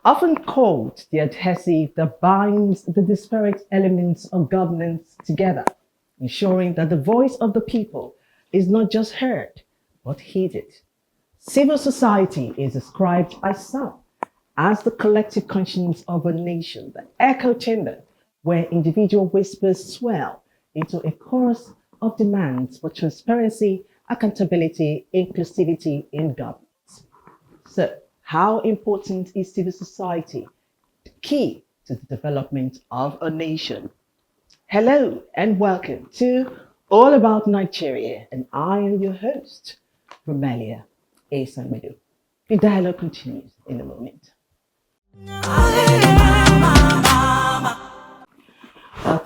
often called the adhesive that binds the disparate elements of governance together, ensuring that the voice of the people is not just heard, but heeded. Civil society is described by some as the collective conscience of a nation, the echo chamber where individual whispers swell into a chorus of demands for transparency, accountability, inclusivity in governance. So, how important is civil society? The key to the development of a nation. Hello and welcome to All About Nigeria, and I am your host, Romelia Asamidu. The dialogue continues in a moment.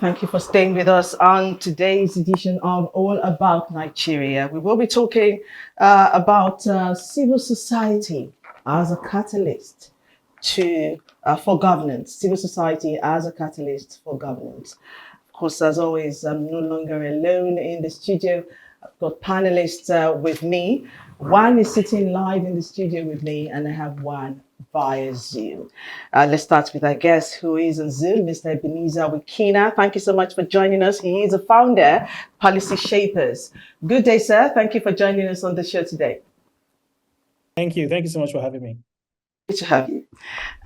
Thank you for staying with us on today's edition of All About Nigeria. We will be talking about civil society as a catalyst for governance. Civil society as a catalyst for governance. Of course, as always, I'm no longer alone in the studio. I've got panelists with me. One is sitting live in the studio with me, and I have one via Zoom. Let's start with our guest who is on Zoom, Mr. Ebenezer Wikina. Thank you so much for joining us. He is a founder, Policy Shapers. Good day, sir. Thank you for joining us on the show today. Thank you. Thank you so much for having me. Good to have you.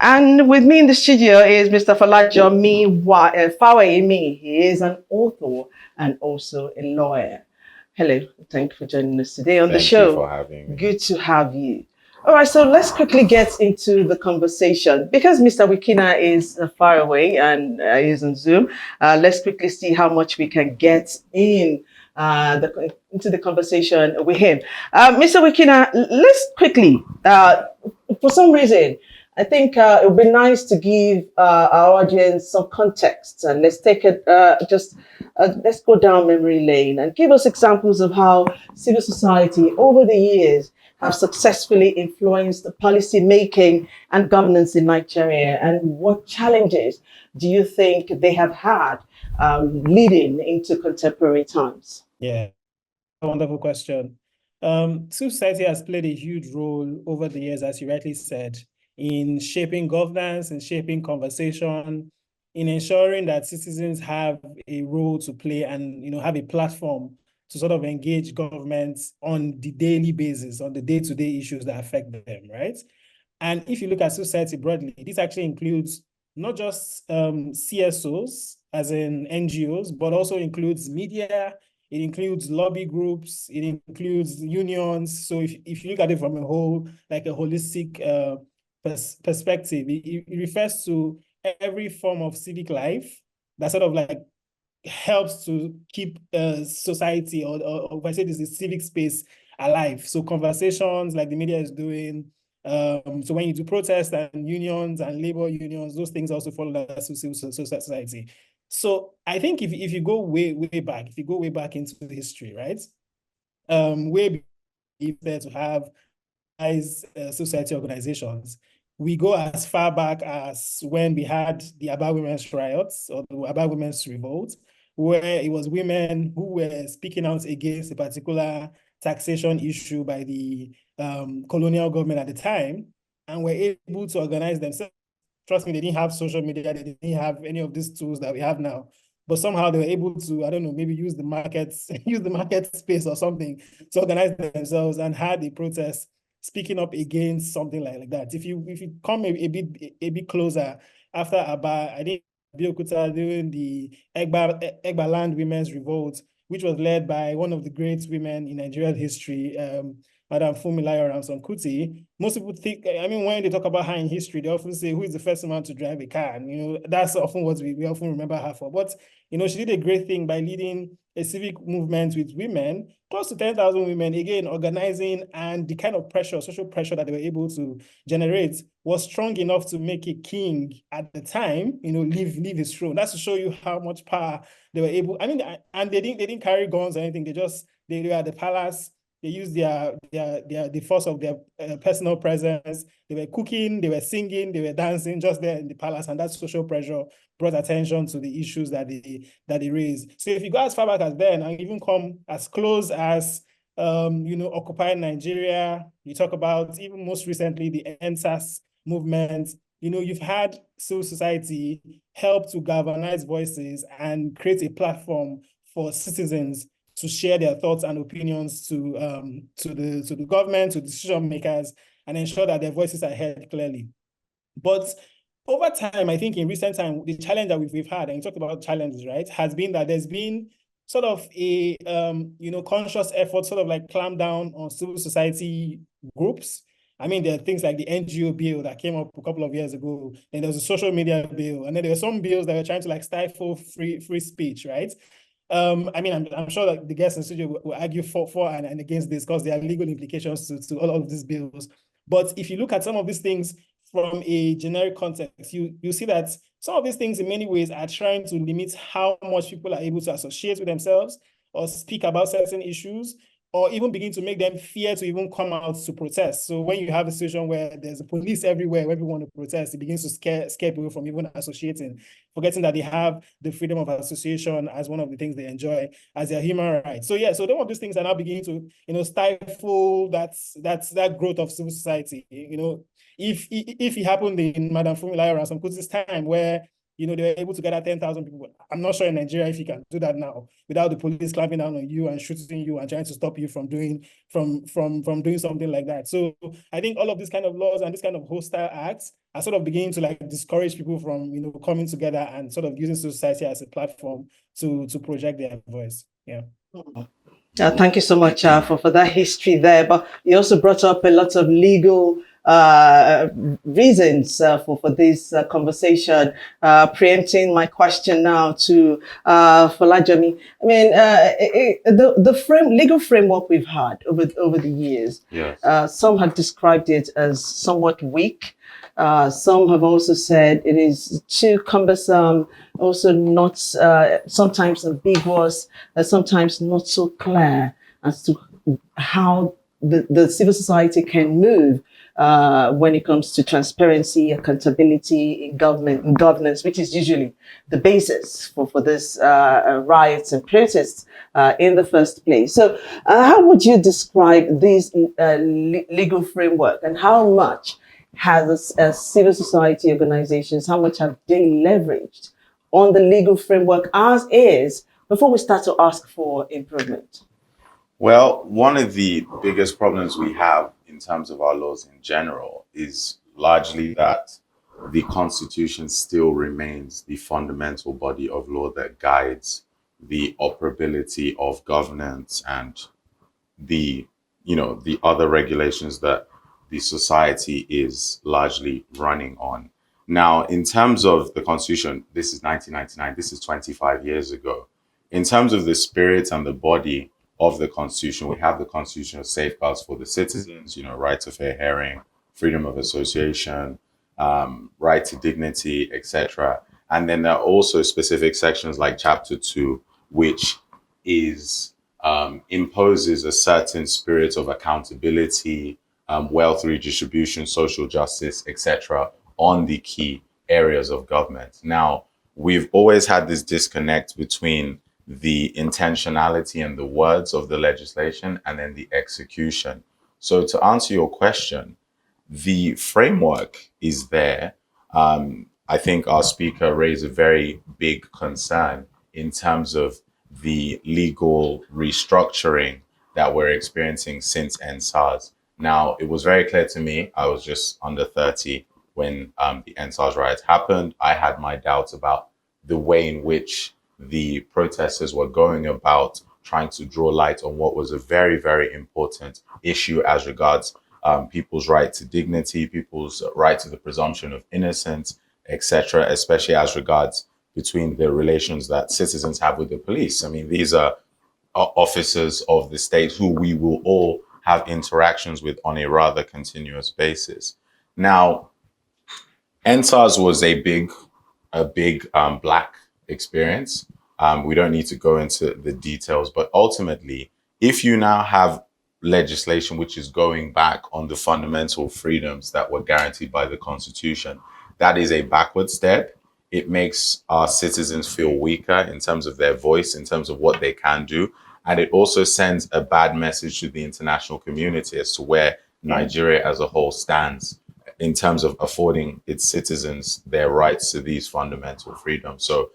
And with me in the studio is Mr. Falajomi Fawayemi. He is an author and also a lawyer. Hello, thank you for joining us today on the show. Thank you for having me. Good to have you. All right, so let's quickly get into the conversation. Because Mr. Wikina is far away and is on Zoom, let's quickly see how much we can get into the conversation with him. Mr. Wikina, let's quickly, for some reason, I think it would be nice to give our audience some context, and let's take it let's go down memory lane and give us examples of how civil society over the years have successfully influenced the policy making and governance in Nigeria, and what challenges do you think they have had leading into contemporary times? Yeah, a wonderful question. Civil society has played a huge role over the years, as you rightly said, in shaping governance, in shaping conversation, in ensuring that citizens have a role to play and have a platform to sort of engage governments on the daily basis, on the day-to-day issues that affect them, right? And if you look at society broadly, this actually includes not just CSOs, as in NGOs, but also includes media, it includes lobby groups, it includes unions. So if you look at it from a holistic perspective, it refers to every form of civic life that sort of like helps to keep society or if I say this is civic space alive. So conversations like the media is doing. So when you do protests and unions and labor unions, those things also fall under civil society. So I think if you go way back, if you go way back into the history, right? Way there to have society organizations. We go as far back as when we had the Aba Women's Riots or the Aba Women's Revolt, where it was women who were speaking out against a particular taxation issue by the colonial government at the time, and were able to organize themselves. Trust me, they didn't have social media, they didn't have any of these tools that we have now. But somehow they were able to, I don't know, maybe use the market space or something to organize themselves and had a protest speaking up against something like that. If you come a bit closer after Aba, I think Biokuta during the Egba Land Women's Revolt, which was led by one of the great women in Nigerian history, Madam Funmilayo Ramson Kuti. Most people think, I mean, when they talk about her in history, they often say, who is the first woman to drive a car? And, that's often what we often remember her for. But, she did a great thing by leading a civic movement with women, close to 10,000 women, again, organizing, and the kind of pressure, social pressure that they were able to generate was strong enough to make a king at the time, leave his throne. That's to show you how much power they were able. I mean, and they didn't carry guns or anything. They were at the palace. They used the force of their personal presence. They were cooking, they were singing, they were dancing just there in the palace, and that social pressure brought attention to the issues that they raised. So if you go as far back as then, and even come as close as occupying Nigeria, you talk about even most recently the NSAS movement, you've had civil society help to galvanize voices and create a platform for citizens to share their thoughts and opinions to the government, to decision makers, and ensure that their voices are heard clearly. But over time, I think in recent time, the challenge that we've had, and you talked about challenges, right, has been that there's been sort of a conscious effort, sort of like clamp down on civil society groups. I mean, there are things like the NGO bill that came up a couple of years ago, and there was a social media bill, and then there were some bills that were trying to like stifle free speech, right? I mean, I'm sure that the guests in the studio will argue for and against this because there are legal implications to all of these bills. But if you look at some of these things from a generic context, you see that some of these things in many ways are trying to limit how much people are able to associate with themselves or speak about certain issues, or even begin to make them fear to even come out to protest. So when you have a situation where there's a police everywhere, where people want to protest, it begins to scare people from even associating, forgetting that they have the freedom of association as one of the things they enjoy as their human rights. So yeah, so some of these things are now beginning to, stifle that growth of civil society. If it happened in Madam Funmilayo or some Kuti's time where they were able to gather 10,000 people. I'm not sure in Nigeria if you can do that now without the police clamping down on you and shooting you and trying to stop you from doing something like that. So I think all of these kind of laws and this kind of hostile acts are sort of beginning to like discourage people from coming together and sort of using society as a platform to project their voice. Yeah. Thank you so much for that history there. But you also brought up a lot of legal reasons for this conversation, preempting my question now to Folajemi. I mean, the legal framework we've had over the years, yes. Some have described it as somewhat weak. Some have also said it is too cumbersome, also not sometimes ambiguous, sometimes not so clear as to how the civil society can move when it comes to transparency, accountability in government and governance, which is usually the basis for this riots and protests in the first place. So how would you describe this legal framework, and how much has civil society organizations, how much have they leveraged on the legal framework as is before we start to ask for improvement? Well, one of the biggest problems we have in terms of our laws in general is largely that the Constitution still remains the fundamental body of law that guides the operability of governance and the the other regulations that the society is largely running on. Now, in terms of the Constitution, this is 1999, this is 25 years ago. In terms of the spirit and the body of the Constitution, we have the constitutional safeguards for the citizens, right to fair hearing, freedom of association, right to dignity, etc. And then there are also specific sections like Chapter 2, which is imposes a certain spirit of accountability, wealth redistribution, social justice, etc., on the key areas of government. Now, we've always had this disconnect between the intentionality and the words of the legislation and then the execution. So to answer your question, the framework is there. I think our speaker raised a very big concern in terms of the legal restructuring that we're experiencing since NSAS. Now, it was very clear to me, I was just under 30 when the NSAS riots happened. I had my doubts about the way in which the protesters were going about trying to draw light on what was a very, very important issue as regards people's right to dignity, people's right to the presumption of innocence, etc., especially as regards between the relations that citizens have with the police. I mean, these are officers of the state who we will all have interactions with on a rather continuous basis. Now, NSAS was a big Black experience. We don't need to go into the details, but ultimately, if you now have legislation which is going back on the fundamental freedoms that were guaranteed by the Constitution, that is a backward step. It makes our citizens feel weaker in terms of their voice, in terms of what they can do. And it also sends a bad message to the international community as to where Nigeria as a whole stands in terms of affording its citizens their rights to these fundamental freedoms. So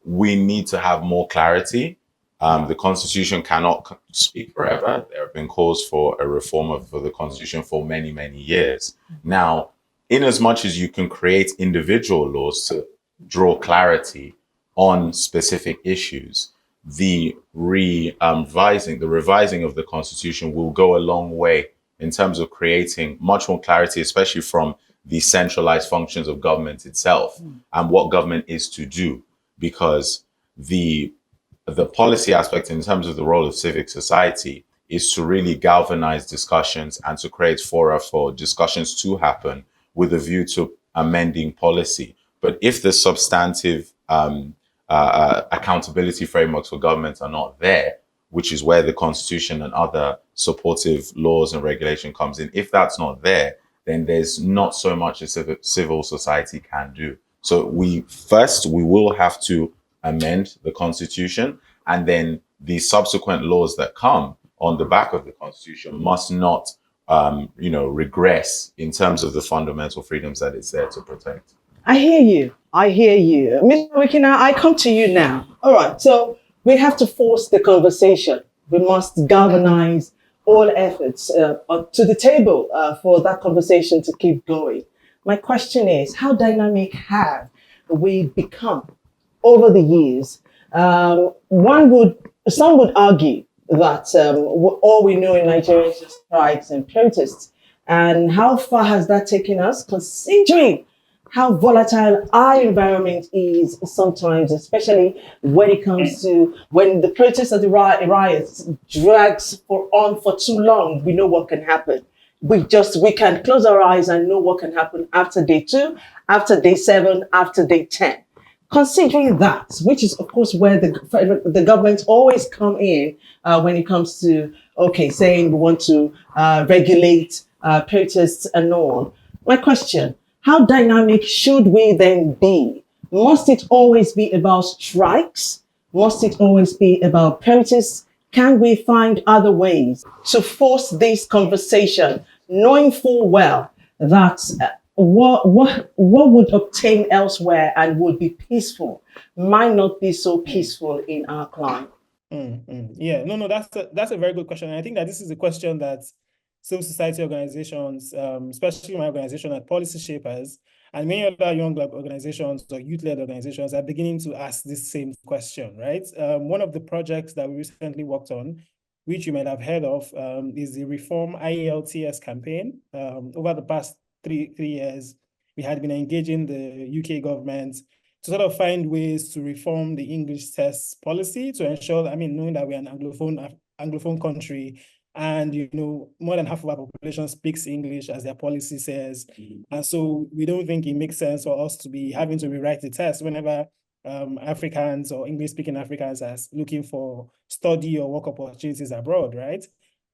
we need to have more clarity. The Constitution cannot speak forever. There have been calls for a reform of the Constitution for many, many years. Now, in as much as you can create individual laws to draw clarity on specific issues, the revising of the Constitution will go a long way in terms of creating much more clarity, especially from the centralized functions of government itself and what government is to do, because the policy aspect in terms of the role of civic society is to really galvanize discussions and to create fora for discussions to happen with a view to amending policy. But if the substantive accountability frameworks for government are not there, which is where the Constitution and other supportive laws and regulation comes in, if that's not there, then there's not so much a civil society can do. So we will have to amend the Constitution, and then the subsequent laws that come on the back of the Constitution must not, regress in terms of the fundamental freedoms that it's there to protect. I hear you. I hear you. Mr. Wikina, I come to you now. All right. So we have to force the conversation. We must galvanize all efforts to the table for that conversation to keep going. My question is, how dynamic have we become over the years? Some would argue that all we know in Nigeria is just strikes and protests. And how far has that taken us, considering how volatile our environment is sometimes, especially when it comes to when the protests of the riots drags on for too long? We know what can happen. We can close our eyes and know what can happen after day 2, after day 7, after day 10. Considering that, which is of course where the government always come in when it comes to, saying we want to regulate protests and all. My question, how dynamic should we then be? Must it always be about strikes? Must it always be about protests? Can we find other ways to force this conversation, knowing full well that what would obtain elsewhere and would be peaceful might not be so peaceful in our climate? Yeah, no, that's a very good question. And I think that this is a question that civil society organizations, especially my organization at Policy Shapers, and many other young organizations or youth-led organizations are beginning to ask this same question, right? One of the projects that we recently worked on, which you might have heard of, is the Reform IELTS campaign. Over the past three years, we had been engaging the UK government to sort of find ways to reform the English test policy to ensure, knowing that we're an Anglophone country, and more than half of our population speaks English, as their policy says. And so we don't think it makes sense for us to be having to rewrite the test whenever Africans or English-speaking Africans are looking for study or work opportunities abroad, right?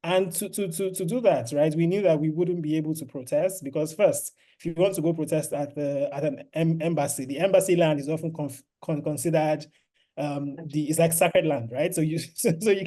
And to do that, right, we knew that we wouldn't be able to protest because first, if you want to go protest at an embassy, the embassy land is often considered it's like sacred land, right? So you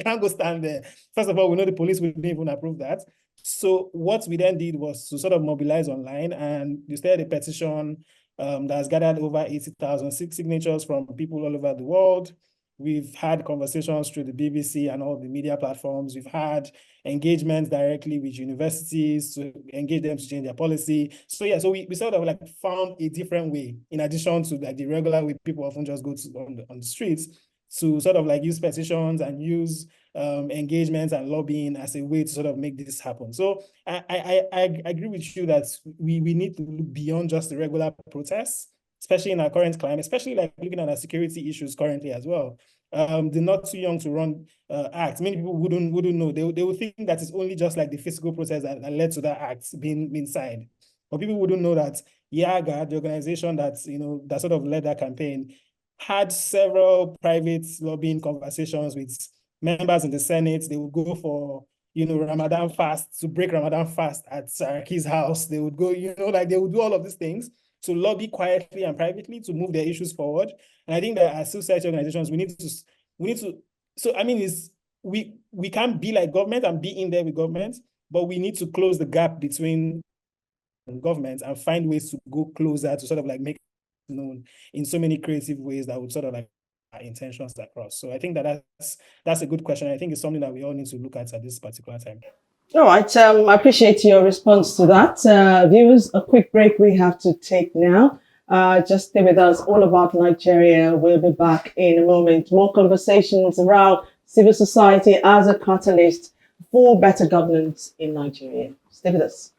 can't go stand there. First of all, we know the police wouldn't even approve that. So what we then did was to sort of mobilize online, and we started a petition that has gathered over 80,000 signatures from people all over the world. We've had conversations through the BBC and all the media platforms. We've had engagements directly with universities to engage them to change their policy. So yeah, so we sort of like found a different way, in addition to like the regular way people often just go to on the streets, to sort of like use petitions and use engagements and lobbying as a way to sort of make this happen. So I agree with you that we need to look beyond just the regular protests, especially in our current climate, especially like looking at our security issues currently as well. The Not Too Young to Run Act, many people wouldn't know. They would think that it's only just like the physical process that led to that act being signed. But people wouldn't know that YAGA, the organization that that sort of led that campaign, had several private lobbying conversations with members in the Senate. They would go for Ramadan fast, to break Ramadan fast at Saraki's house. They would go, they would do all of these things to lobby quietly and privately to move their issues forward. And I think that as society organizations, we need to. So we can't be like government and be in there with government, but we need to close the gap between government and find ways to go closer to sort of like make it known in so many creative ways that would sort of like our intentions across. So I think that's a good question. I think it's something that we all need to look at this particular time. All right. I appreciate your response to that. Viewers, a quick break we have to take now. Just stay with us. All About Nigeria. We'll be back in a moment. More conversations around civil society as a catalyst for better governance in Nigeria. Stay with us.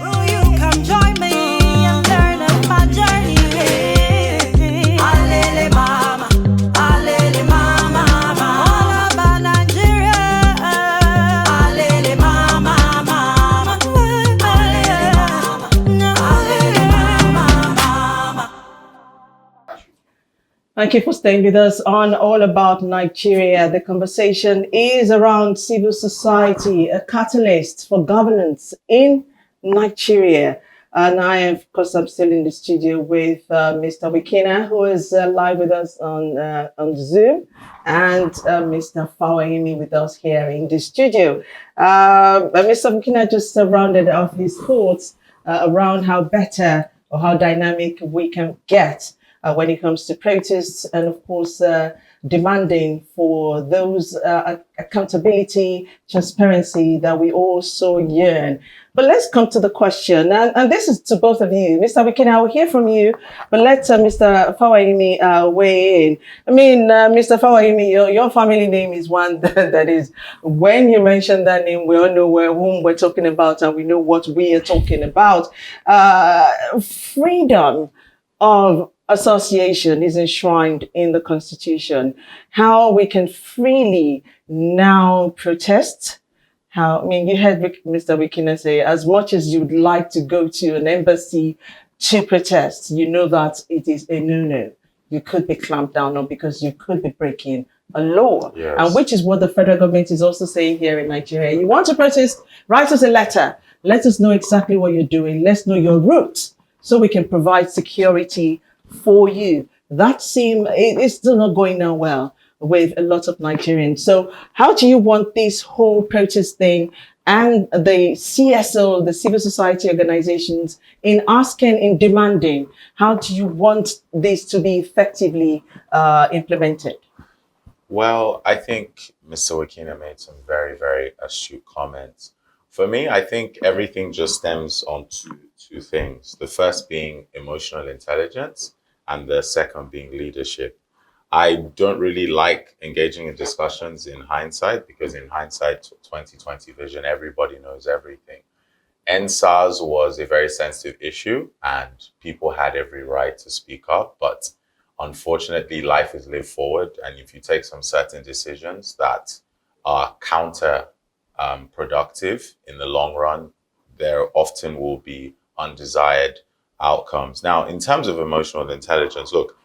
Will you come join me and learn of my journey? Alele mama, all about Nigeria. Alele mama, alele mama. Thank you for staying with us on All About Nigeria. The conversation is around civil society, a catalyst for governance in Nigeria. And of course, I'm still in the studio with Mr. Wikina, who is live with us on Zoom, and Mr. Fawahimi with us here in the studio. Mr. Wikina just rounded off his thoughts around how better or how dynamic we can get when it comes to protests, and of course, demanding for those accountability, transparency that we all so yearn. But let's come to the question, and this is to both of you. Mr. Wikina, I will hear from you, but let Mr. Fawahimi weigh in. I mean, Mr. Fawahimi, your family name is one that is, when you mention that name, we all know whom we're talking about, and we know what we are talking about. Freedom of association is enshrined in the Constitution. How we can freely now protest. You heard Mr. Wikina say, as much as you'd like to go to an embassy to protest, you know that it is a no-no. You could be clamped down on because you could be breaking a law. Yes. And which is what the federal government is also saying here in Nigeria. You want to protest? Write us a letter. Let us know exactly what you're doing. Let's know your route so we can provide security for you. It's still not going down well with a lot of Nigerians. So how do you want this whole protest thing and the CSO, the civil society organizations, in asking, in demanding, how do you want this to be effectively implemented? Well, I think Mr. Wakina made some very, very astute comments. For me, I think everything just stems on two things. The first being emotional intelligence, and the second being leadership. I don't really like engaging in discussions in hindsight, because in hindsight, 2020 vision, everybody knows everything. NSARS was a very sensitive issue and people had every right to speak up, but unfortunately life is lived forward, and if you take some certain decisions that are productive in the long run, there often will be undesired outcomes. Now, in terms of emotional intelligence, look,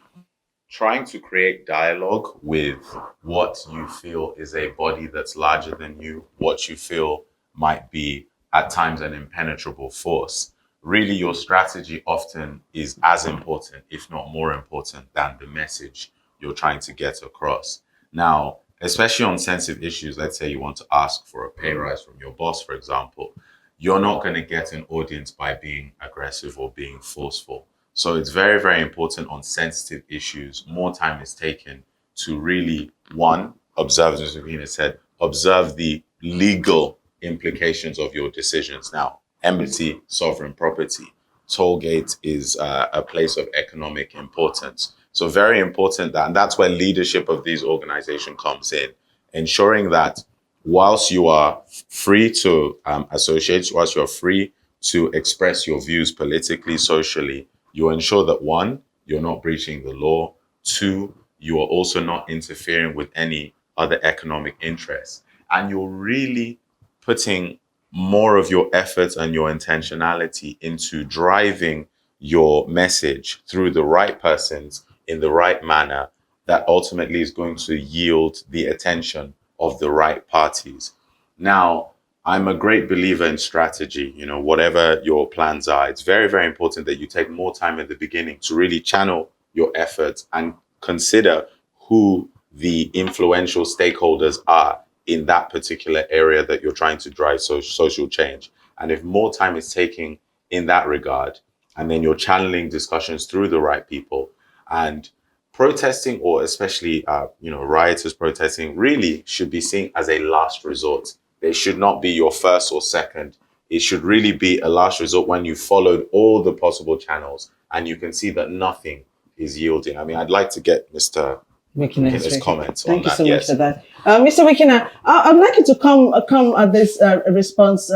trying to create dialogue with what you feel is a body that's larger than you, what you feel might be at times an impenetrable force. Really, your strategy often is as important, if not more important, than the message you're trying to get across. Now, especially on sensitive issues, let's say you want to ask for a pay rise from your boss, for example, you're not going to get an audience by being aggressive or being forceful. So it's very, very important on sensitive issues. More time is taken to really, one, observe, as Rina said, observe the legal implications of your decisions. Now, embassy, sovereign property, toll gate is a place of economic importance. So very important and that's where leadership of these organizations comes in, ensuring that whilst you are free to associate, whilst you're free to express your views politically, socially, you ensure that one, you're not breaching the law. Two, you are also not interfering with any other economic interests. And you're really putting more of your efforts and your intentionality into driving your message through the right persons in the right manner that ultimately is going to yield the attention of the right parties. Now, I'm a great believer in strategy. You know, whatever your plans are, it's very, very important that you take more time at the beginning to really channel your efforts and consider who the influential stakeholders are in that particular area that you're trying to drive social change. And if more time is taken in that regard, and then you're channeling discussions through the right people, and protesting, or especially rioters protesting, really should be seen as a last resort. They should not be your first or second. It should really be a last resort when you followed all the possible channels and you can see that nothing is yielding. I mean, I'd like to get Mr. Wikina's comments on that. Thank you so much Yes. for that. Mr. Wikina, I'd like you to come at this response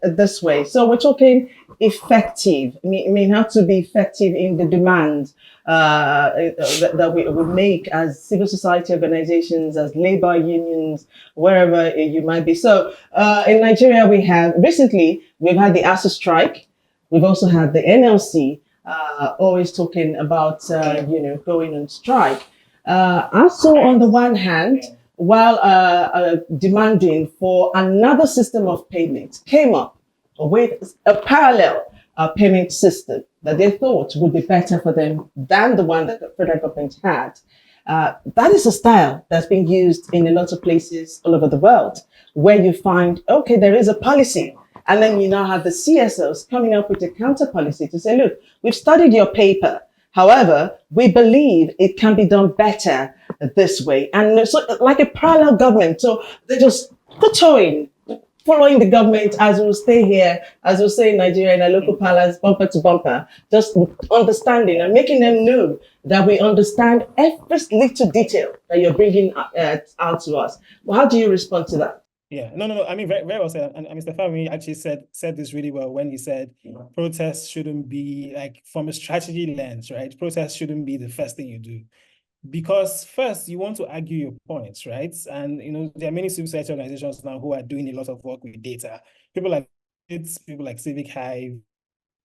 this way. So we're talking effective. I mean, how to be effective in the demand that we would make as civil society organizations, as labor unions, wherever you might be. So in Nigeria, recently we've had the ASU strike. We've also had the NLC always talking about, going on strike. Also, on the one hand, while demanding for another system of payment, came up with a parallel payment system that they thought would be better for them than the one that the federal government had. That is a style that's been used in a lot of places all over the world, where you find, okay, there is a policy. And then you now have the CSOs coming up with a counter policy to say, look, we've studied your paper. However, we believe it can be done better this way. And so like a parallel government. So they just kowtowing, following the government as we'll stay here, as we'll say in Nigeria, in a local palace, bumper to bumper, just understanding and making them know that we understand every little detail that you're bringing out to us. Well, how do you respond to that? Yeah, no. I mean, very, very well said. And Mr. Fahmy actually said this really well when he said protests shouldn't be like from a strategy lens, right? Protests shouldn't be the first thing you do. Because first, you want to argue your points, right? And, there are many civil society organizations now who are doing a lot of work with data. People like Civic Hive,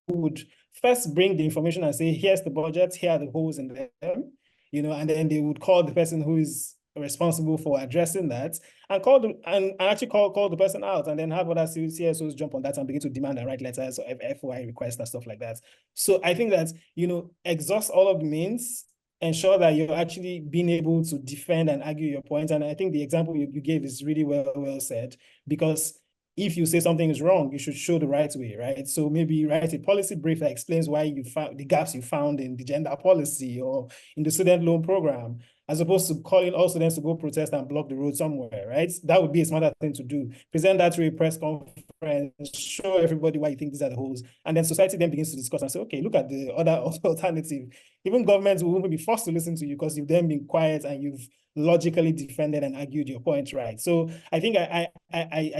who would first bring the information and say, here's the budget, here are the holes in them, and then they would call the person who is responsible for addressing that and actually call the person out, and then have other CSOs jump on that and begin to demand and write letters or FOI requests and stuff like that. So I think that, exhaust all of the means, ensure that you're actually being able to defend and argue your points. And I think the example you gave is really well said, because if you say something is wrong, you should show the right way, right? So maybe write a policy brief that explains why you found the gaps you found in the gender policy or in the student loan program, as opposed to calling all students to go protest and block the road somewhere, right? That would be a smarter thing to do. Present that to a press conference, show everybody why you think these are the holes, and then society then begins to discuss and say, okay, look at the other alternative. Even governments will be forced to listen to you because you've then been quiet and you've logically defended and argued your point, right? So I think I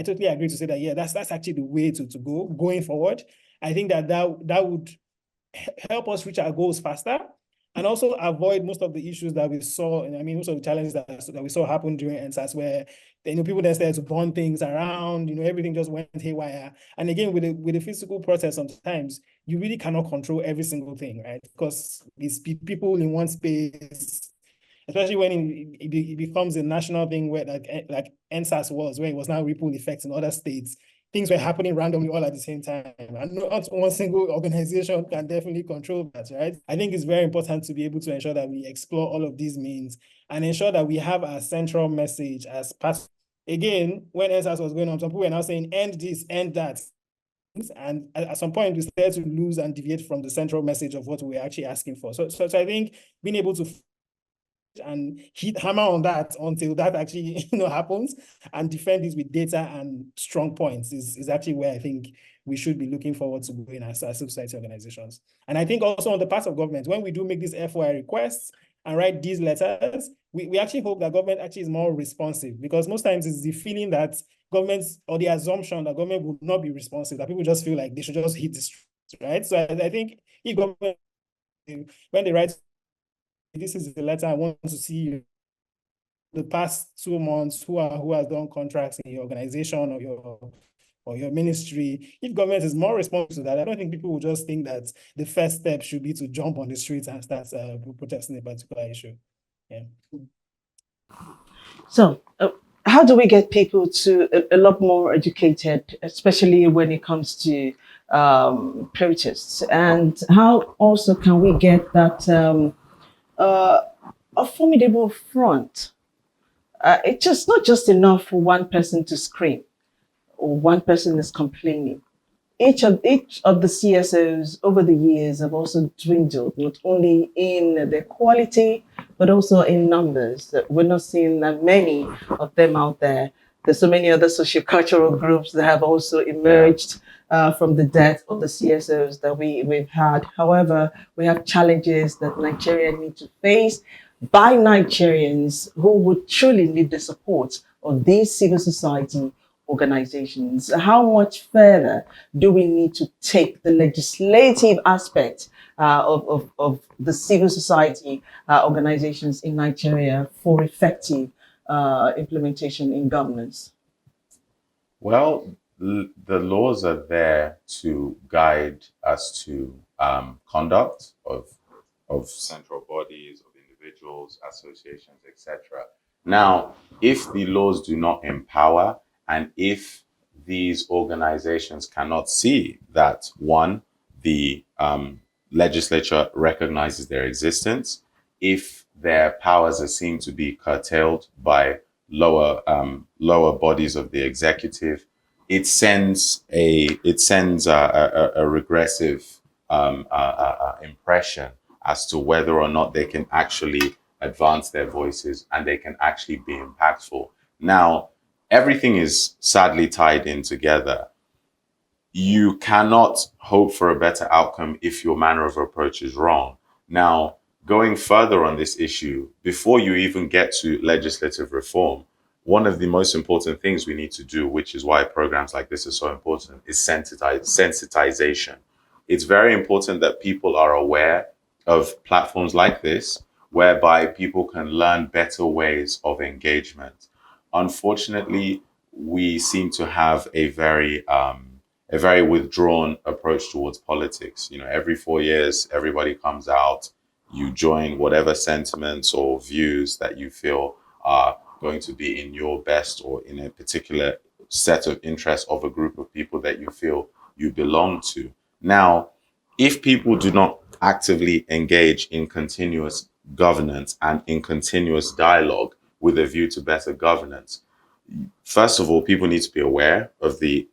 totally agree to say that, yeah, that's actually the way to go going forward. I think that would help us reach our goals faster, and also avoid most of the issues that we saw. And I mean, most of the challenges that we saw happen during NSAS, where people then started to burn things around, everything just went haywire. And again, with the physical process, sometimes you really cannot control every single thing, right? Because it's people in one space, especially when it becomes a national thing, where like NSAS was, where it was now ripple effects in other states. Things were happening randomly all at the same time. And not one single organization can definitely control that, right? I think it's very important to be able to ensure that we explore all of these means and ensure that we have a central message as part. Again, when NSAS was going on, some people were now saying, end this, end that. And at some point, we started to lose and deviate from the central message of what we were actually asking for. So I think being able to and hammer on that until that actually happens, and defend this with data and strong points is actually where I think we should be looking forward to going as civil society organizations. And I think also on the part of government, when we do make these FOI requests and write these letters, we actually hope that government actually is more responsive, because most times it's the feeling that governments, or the assumption that government will not be responsive, that people just feel like they should just hit the streets, right? So I think if government, when they write, this is the letter I want to see the past 2 months, who has done contracts in your organization or your ministry. If government is more responsive to that, I don't think people will just think that the first step should be to jump on the streets and start protesting a particular issue. Yeah. So how do we get people to a lot more educated, especially when it comes to protests? And how also can we get that a formidable front? It's just not just enough for one person to scream or one person is complaining. each of the CSOs over the years have also dwindled, not only in their quality, but also in numbers. We're not seeing that many of them out there. There's so many other sociocultural groups that have also emerged from the death of the CSOs that we've had. However, we have challenges that Nigerians need to face by Nigerians who would truly need the support of these civil society organizations. How much further do we need to take the legislative aspect of the civil society organizations in Nigeria for effective implementation in governance? Well, the laws are there to guide us to conduct of central bodies, of individuals, associations, etc. Now, if the laws do not empower, and if these organizations cannot see that, one, the legislature recognizes their existence, if their powers are seen to be curtailed by lower bodies of the executive, it sends a regressive impression as to whether or not they can actually advance their voices and they can actually be impactful. Now, everything is sadly tied in together. You cannot hope for a better outcome if your manner of approach is wrong. Now, going further on this issue, before you even get to legislative reform, one of the most important things we need to do, which is why programs like this are so important, is sensitization. It's very important that people are aware of platforms like this, whereby people can learn better ways of engagement. Unfortunately, we seem to have a very withdrawn approach towards politics. You know, every 4 years, everybody comes out, you join whatever sentiments or views that you feel are going to be in your best or in a particular set of interests of a group of people that you feel you belong to. Now, if people do not actively engage in continuous governance and in continuous dialogue with a view to better governance, first of all, people need to be aware of the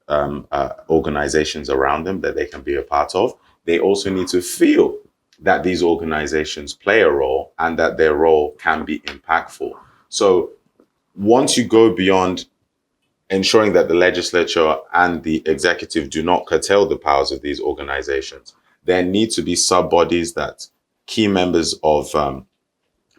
organizations around them that they can be a part of. They also need to feel that these organizations play a role and that their role can be impactful. So once you go beyond ensuring that the legislature and the executive do not curtail the powers of these organizations, there need to be sub-bodies that key members of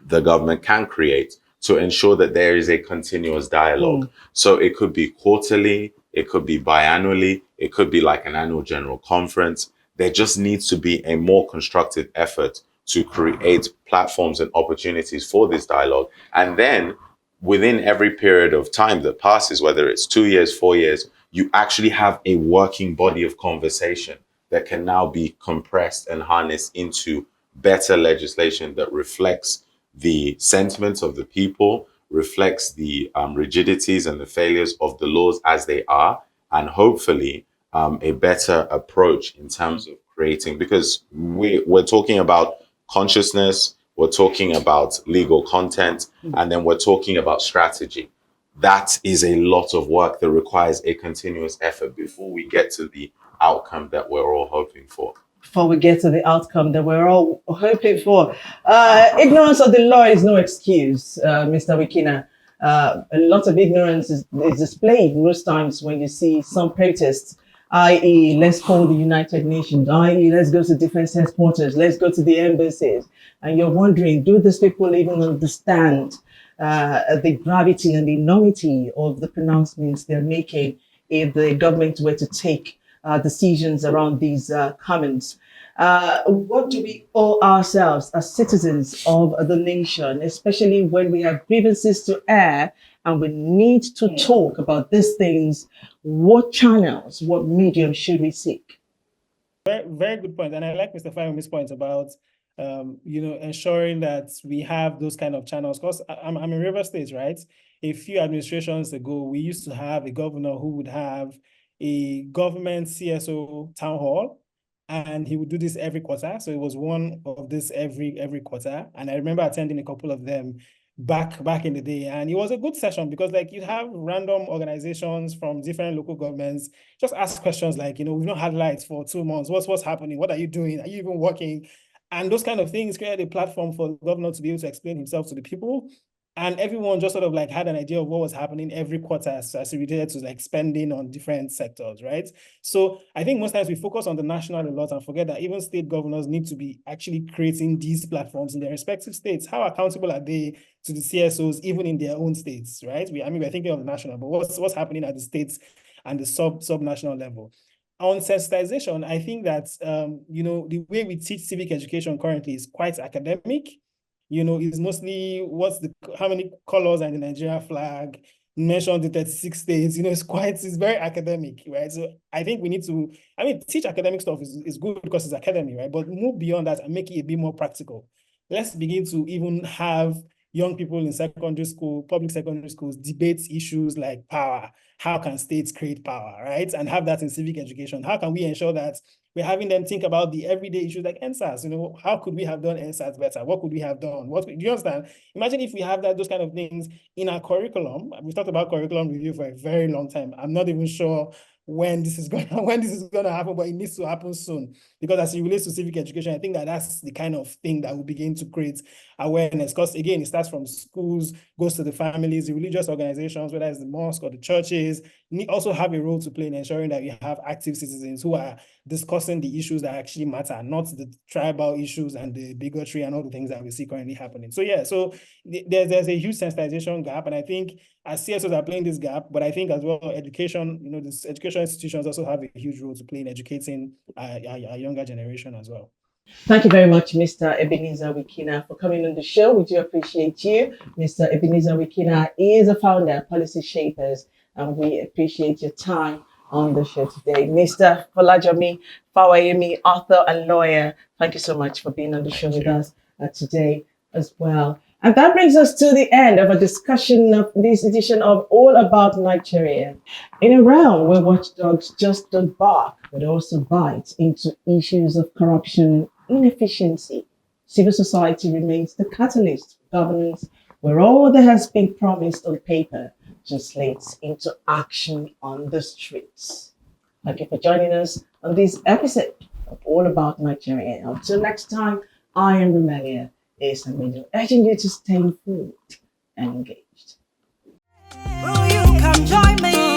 the government can create to ensure that there is a continuous dialogue. So it could be quarterly, it could be biannually, it could be like an annual general conference. There just needs to be a more constructive effort to create platforms and opportunities for this dialogue. And then within every period of time that passes, whether it's 2 years, 4 years, you actually have a working body of conversation that can now be compressed and harnessed into better legislation that reflects the sentiments of the people, reflects the rigidities and the failures of the laws as they are, and hopefully a better approach in terms of creating, because we're talking about consciousness, we're talking about legal content, and then we're talking about strategy. That is a lot of work that requires a continuous effort before we get to the outcome that we're all hoping for. Before we get to the outcome that we're all hoping for. Ignorance of the law is no excuse, Mr. Wikina. A lot of ignorance is displayed most times when you see some protests, i.e., let's call the United Nations, i.e., let's go to defense headquarters, let's go to the embassies. And you're wondering, do these people even understand the gravity and the enormity of the pronouncements they're making if the government were to take decisions around these comments? What do we owe ourselves as citizens of the nation, especially when we have grievances to air and we need to talk about these things? What channels, what medium should we seek? Very, very good point. And I like Mr. Fayomi's point about ensuring that we have those kind of channels. Because I'm in River State, right? A few administrations ago, we used to have a governor who would have a government CSO town hall, and he would do this every quarter. So it was one of this every quarter. And I remember attending a couple of them back in the day. And it was a good session because like you have random organizations from different local governments just ask questions like, you know, we've not had lights for 2 months. What's happening? What are you doing? Are you even working? And those kind of things created a platform for the governor to be able to explain himself to the people. And everyone just sort of like had an idea of what was happening every quarter as it related to like spending on different sectors, right? So I think most times we focus on the national a lot and forget that even state governors need to be actually creating these platforms in their respective states. How accountable are they to the CSOs, even in their own states, right? We're thinking of the national, but what's happening at the states and the sub-national level? On sensitization, I think that, you know, the way we teach civic education currently is quite academic. You know, it's mostly how many colors are in the Nigeria flag, mention the 36 states, you know, it's very academic, right? So I think we need to, teach academic stuff is good because it's academic, right? But move beyond that and make it a bit more practical. Let's begin to even have young people in secondary school, public secondary schools, debate issues like power. How can states create power, right? And have that in civic education. How can we ensure that we're having them think about the everyday issues like NSAS? You know, how could we have done NSAS better? What could we have done? Do you understand? Imagine if we have those kind of things in our curriculum. We've talked about curriculum review for a very long time. I'm not even sure when this is gonna happen, but it needs to happen soon. Because as it relates to civic education, I think that's the kind of thing that will begin to create awareness. Because again, it starts from schools, goes to the families, the religious organizations, whether it's the mosque or the churches, also have a role to play in ensuring that you have active citizens who are discussing the issues that actually matter, not the tribal issues and the bigotry and all the things that we see currently happening. So yeah, so there's a huge sensitization gap, and I think as CSOs are playing this gap, but I think as well education, you know, this educational institutions also have a huge role to play in educating our younger generation as well. Thank you very much, Mr. Ebenezer Wikina, for coming on the show. We do appreciate you. Mr. Ebenezer Wikina is a founder of Policy Shapers, and we appreciate your time on the show today. Mr. Folajomi Fawayemi, author and lawyer, thank you so much for being on the show with us today as well. And that brings us to the end of a discussion of this edition of All About Nigeria. In a realm where watchdogs just don't bark, but also bite into issues of corruption, inefficiency, civil society remains the catalyst for governance, where all that has been promised on paper translates into action on the streets. Thank you for joining us on this episode of All About Nigeria. Until next time, I am Romelia Esamino, urging you to stay informed and engaged. Will you come join me?